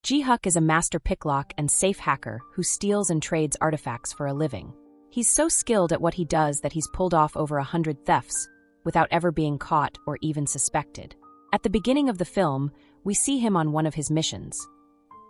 Ji-Huk is a master picklock and safe hacker who steals and trades artifacts for a living. He's so skilled at what he does that he's pulled off over 100 thefts without ever being caught or even suspected. At the beginning of the film, we see him on one of his missions,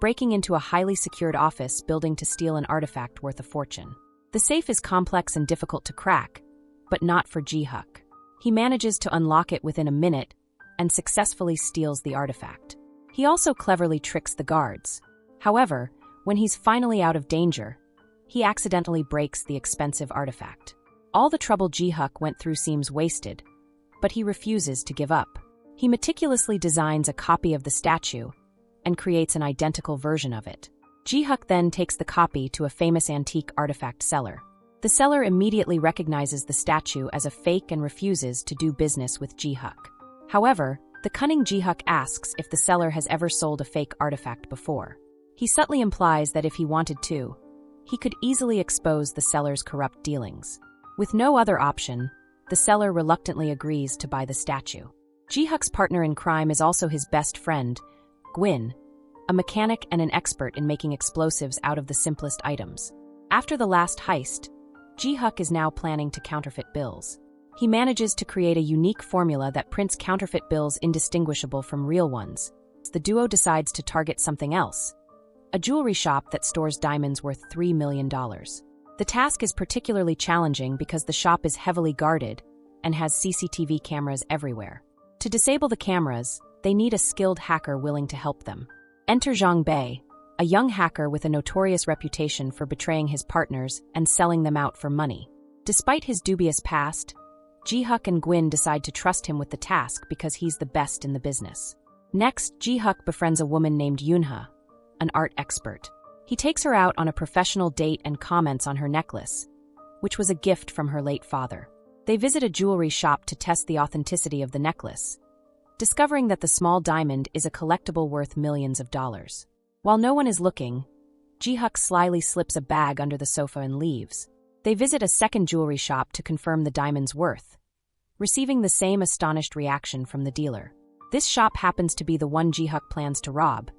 breaking into a highly secured office building to steal an artifact worth a fortune. The safe is complex and difficult to crack, but not for Ji-Huk. He manages to unlock it within a minute and successfully steals the artifact. He also cleverly tricks the guards. However, when he's finally out of danger, he accidentally breaks the expensive artifact. All the trouble Ji-Huk went through seems wasted, but he refuses to give up. He meticulously designs a copy of the statue and creates an identical version of it. Ji-Huk then takes the copy to a famous antique artifact seller. The seller immediately recognizes the statue as a fake and refuses to do business with Ji-Huk. However, the cunning Ji-Huk asks if the seller has ever sold a fake artifact before. He subtly implies that if he wanted to, he could easily expose the seller's corrupt dealings. With no other option, the seller reluctantly agrees to buy the statue. Ji-Huk's partner in crime is also his best friend, Gwyn, a mechanic and an expert in making explosives out of the simplest items. After the last heist, Ji-Huk is now planning to counterfeit bills. He manages to create a unique formula that prints counterfeit bills indistinguishable from real ones. The duo decides to target something else, a jewelry shop that stores diamonds worth $3 million. The task is particularly challenging because the shop is heavily guarded and has CCTV cameras everywhere. To disable the cameras, they need a skilled hacker willing to help them. Enter Zhang Bei, a young hacker with a notorious reputation for betraying his partners and selling them out for money. Despite his dubious past, Ji-Huk and Gwyn decide to trust him with the task because he's the best in the business. Next, Ji-Huk befriends a woman named Yunha, an art expert. He takes her out on a professional date and comments on her necklace, which was a gift from her late father. They visit a jewelry shop to test the authenticity of the necklace, discovering that the small diamond is a collectible worth millions of dollars. While no one is looking, Ji-Huk slyly slips a bag under the sofa and leaves. They visit a second jewelry shop to confirm the diamond's worth, receiving the same astonished reaction from the dealer. This shop happens to be the one Ji-Huk plans to rob,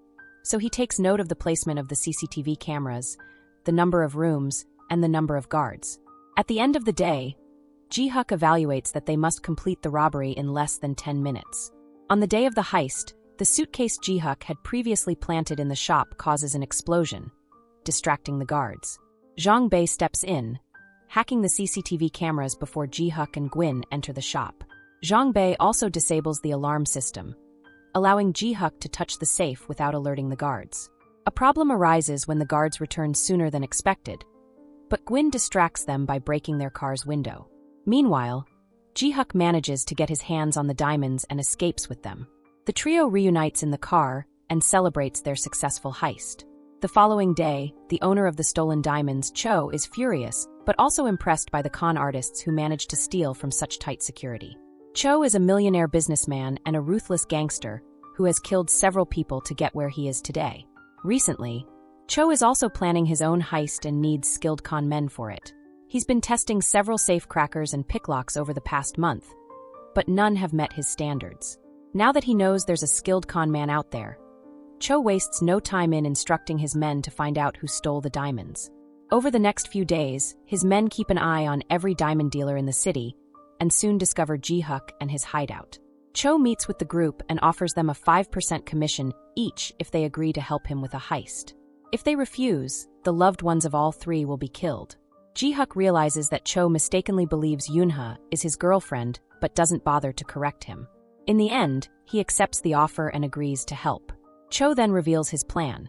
so he takes note of the placement of the CCTV cameras, the number of rooms, and the number of guards. At the end of the day, Ji-Huk evaluates that they must complete the robbery in less than 10 minutes. On the day of the heist, the suitcase Ji-Huk had previously planted in the shop causes an explosion, distracting the guards. Zhang Bei steps in, hacking the CCTV cameras before Ji-Huk and Gwyn enter the shop. Zhang Bei also disables the alarm system, allowing Ji-Huk to touch the safe without alerting the guards. A problem arises when the guards return sooner than expected, but Gwyn distracts them by breaking their car's window. Meanwhile, Ji-Huk manages to get his hands on the diamonds and escapes with them. The trio reunites in the car and celebrates their successful heist. The following day, the owner of the stolen diamonds, Cho, is furious, but also impressed by the con artists who managed to steal from such tight security. Cho is a millionaire businessman and a ruthless gangster who has killed several people to get where he is today. Recently, Cho is also planning his own heist and needs skilled con men for it. He's been testing several safecrackers and picklocks over the past month, but none have met his standards. Now that he knows there's a skilled con man out there, Cho wastes no time in instructing his men to find out who stole the diamonds. Over the next few days, his men keep an eye on every diamond dealer in the city and soon discover Ji-Huk and his hideout. Cho meets with the group and offers them a 5% commission each if they agree to help him with a heist. If they refuse, the loved ones of all three will be killed. Ji-Huk realizes that Cho mistakenly believes Yunha is his girlfriend but doesn't bother to correct him. In the end, he accepts the offer and agrees to help. Cho then reveals his plan.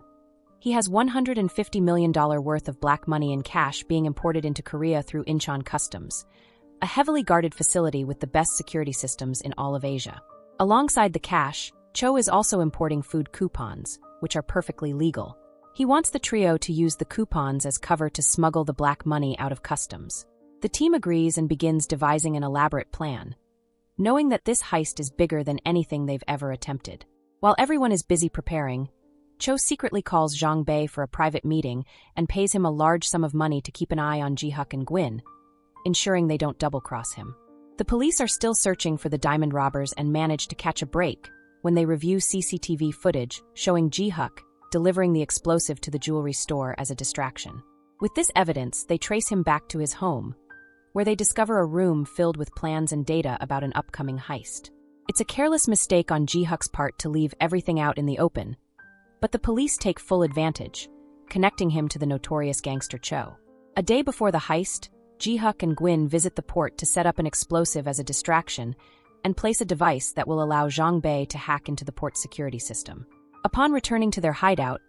He has $150 million worth of black money in cash being imported into Korea through Incheon Customs, a heavily guarded facility with the best security systems in all of Asia. Alongside the cash, Cho is also importing food coupons, which are perfectly legal. He wants the trio to use the coupons as cover to smuggle the black money out of customs. The team agrees and begins devising an elaborate plan, knowing that this heist is bigger than anything they've ever attempted. While everyone is busy preparing, Cho secretly calls Zhang Bei for a private meeting and pays him a large sum of money to keep an eye on Ji-Huk and Gwyn, ensuring they don't double-cross him. The police are still searching for the diamond robbers and manage to catch a break when they review CCTV footage showing Ji-Huk delivering the explosive to the jewelry store as a distraction. With this evidence, they trace him back to his home, where they discover a room filled with plans and data about an upcoming heist. It's a careless mistake on Ji-Huk's part to leave everything out in the open, but the police take full advantage, connecting him to the notorious gangster Cho. A day before the heist, Ji-Huk and Gwyn visit the port to set up an explosive as a distraction and place a device that will allow Zhang Bei to hack into the port security system. Upon returning to their hideout,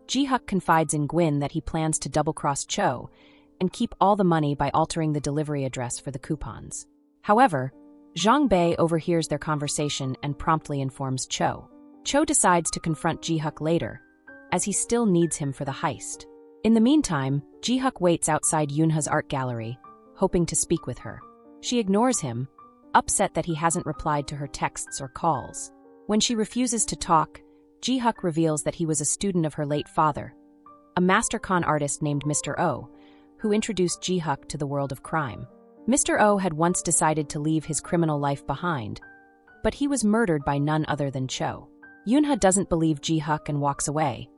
Ji-Huk confides in Gwyn that he plans to double-cross Cho and keep all the money by altering the delivery address for the coupons. However, Zhang Bei overhears their conversation and promptly informs Cho. Cho decides to confront Ji-Huk later, as he still needs him for the heist. In the meantime, Ji-Huk waits outside Yoonha's art gallery, hoping to speak with her. She ignores him, upset that he hasn't replied to her texts or calls. When she refuses to talk, Ji-Huk reveals that he was a student of her late father, a master con artist named Mr. O, who introduced Ji-Huk to the world of crime. Mr. O had once decided to leave his criminal life behind, but he was murdered by none other than Cho. Yoonha doesn't believe Ji-Huk and walks away,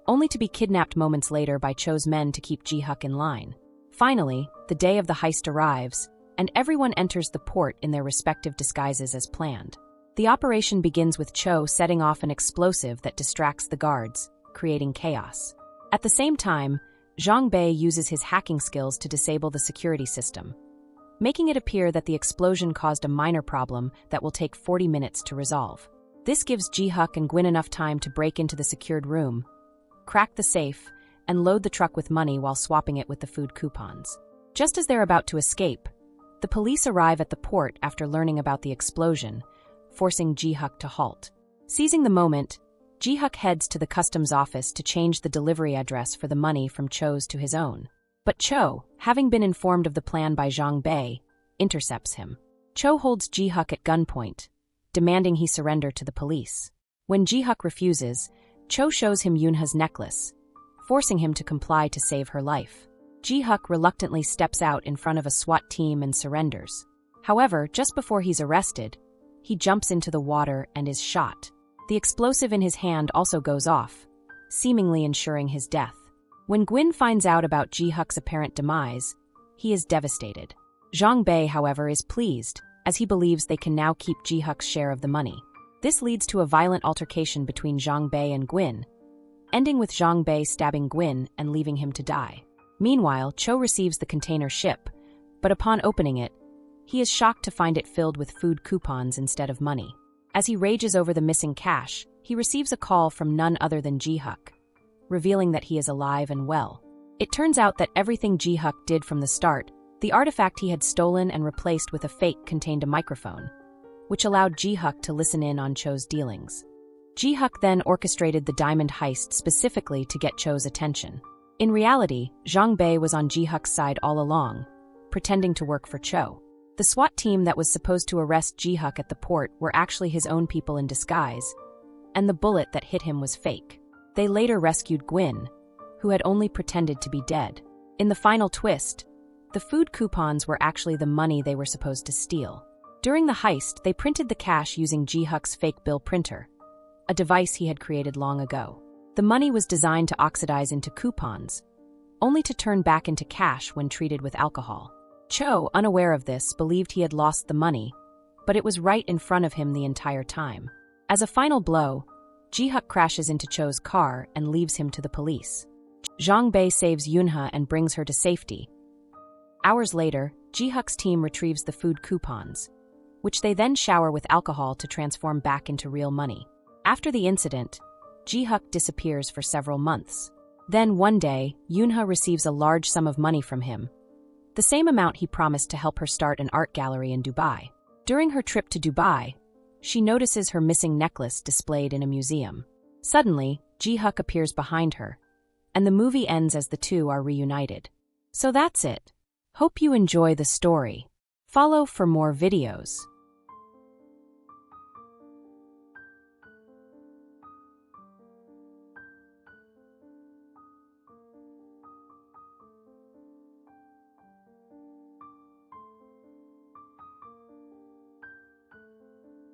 only to be kidnapped moments later by Cho's men to keep Ji-Huk in line. Finally, the day of the heist arrives, and everyone enters the port in their respective disguises as planned. The operation begins with Cho setting off an explosive that distracts the guards, creating chaos. At the same time, Zhang Bei uses his hacking skills to disable the security system, making it appear that the explosion caused a minor problem that will take 40 minutes to resolve. This gives Ji-Huk and Gwyn enough time to break into the secured room, crack the safe, and load the truck with money while swapping it with the food coupons. Just as they're about to escape, the police arrive at the port after learning about the explosion, forcing Ji-Huk to halt. Seizing the moment, Ji-Huk heads to the customs office to change the delivery address for the money from Cho's to his own. But Cho, having been informed of the plan by Zhang Bei, intercepts him. Cho holds Ji-Huk at gunpoint, demanding he surrender to the police. When Ji-Huk refuses, Cho shows him Yoonha's necklace, forcing him to comply to save her life. Ji-Huk reluctantly steps out in front of a SWAT team and surrenders. However, just before he's arrested, he jumps into the water and is shot. The explosive in his hand also goes off, seemingly ensuring his death. When Gwyn finds out about Ji-Huk's apparent demise, he is devastated. Zhang Bei, however, is pleased, as he believes they can now keep Ji-Huk's share of the money. This leads to a violent altercation between Zhang Bei and Gwyn, ending with Zhang Bei stabbing Gwyn and leaving him to die. Meanwhile, Cho receives the container ship, but upon opening it, he is shocked to find it filled with food coupons instead of money. As he rages over the missing cash, he receives a call from none other than Ji-Huk, revealing that he is alive and well. It turns out that everything Ji-Huk did from the start, the artifact he had stolen and replaced with a fake, contained a microphone, which allowed Ji-Huk to listen in on Cho's dealings. Ji-Huk then orchestrated the diamond heist specifically to get Cho's attention. In reality, Zhang Bei was on Ji-Huk's side all along, pretending to work for Cho. The SWAT team that was supposed to arrest Ji-Huk at the port were actually his own people in disguise, and the bullet that hit him was fake. They later rescued Gwyn, who had only pretended to be dead. In the final twist, the food coupons were actually the money they were supposed to steal. During the heist, they printed the cash using Ji-Huk's fake bill printer, a device he had created long ago. The money was designed to oxidize into coupons, only to turn back into cash when treated with alcohol. Cho, unaware of this, believed he had lost the money, but it was right in front of him the entire time. As a final blow, Ji-Huk crashes into Cho's car and leaves him to the police. Zhang Bei saves Yoonha and brings her to safety. Hours later, Ji-Huk's team retrieves the food coupons, which they then shower with alcohol to transform back into real money. After the incident, Ji-Huk disappears for several months. Then one day, Yoonha receives a large sum of money from him, the same amount he promised to help her start an art gallery in Dubai. During her trip to Dubai, she notices her missing necklace displayed in a museum. Suddenly, Ji-Huk appears behind her, and the movie ends as the two are reunited. So that's it. Hope you enjoy the story. Follow for more videos.